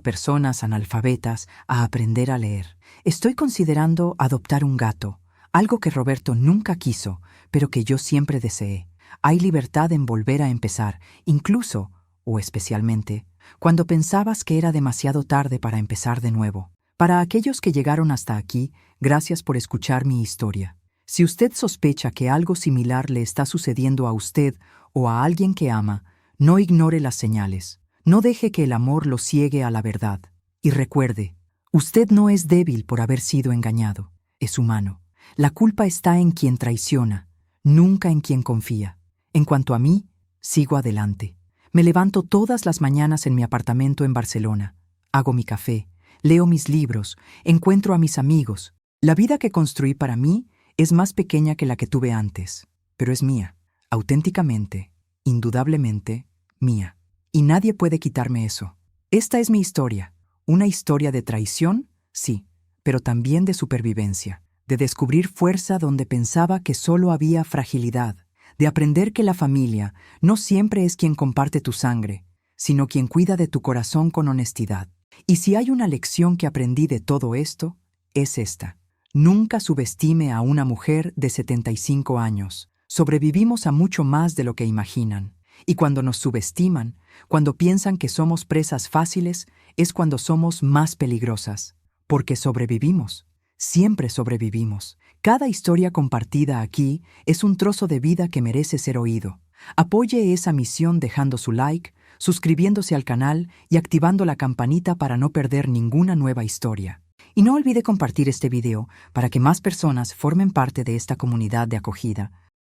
personas analfabetas a aprender a leer. Estoy considerando adoptar un gato, algo que Roberto nunca quiso, pero que yo siempre deseé. Hay libertad en volver a empezar, incluso, o especialmente, cuando pensabas que era demasiado tarde para empezar de nuevo. Para aquellos que llegaron hasta aquí, gracias por escuchar mi historia. Si usted sospecha que algo similar le está sucediendo a usted o a alguien que ama, no ignore las señales. No deje que el amor lo ciegue a la verdad. Y recuerde, usted no es débil por haber sido engañado. Es humano. La culpa está en quien traiciona, nunca en quien confía. En cuanto a mí, sigo adelante. Me levanto todas las mañanas en mi apartamento en Barcelona. Hago mi café, leo mis libros, encuentro a mis amigos. La vida que construí para mí es más pequeña que la que tuve antes, pero es mía, auténticamente, indudablemente, mía. Y nadie puede quitarme eso. Esta es mi historia. Una historia de traición, sí, pero también de supervivencia, de descubrir fuerza donde pensaba que solo había fragilidad, de aprender que la familia no siempre es quien comparte tu sangre, sino quien cuida de tu corazón con honestidad. Y si hay una lección que aprendí de todo esto, es esta. Nunca subestime a una mujer de 75 años. Sobrevivimos a mucho más de lo que imaginan. Y cuando nos subestiman, cuando piensan que somos presas fáciles, es cuando somos más peligrosas. Porque sobrevivimos. Siempre sobrevivimos. Cada historia compartida aquí es un trozo de vida que merece ser oído. Apoye esa misión dejando su like, suscribiéndose al canal y activando la campanita para no perder ninguna nueva historia. Y no olvide compartir este video para que más personas formen parte de esta comunidad de acogida.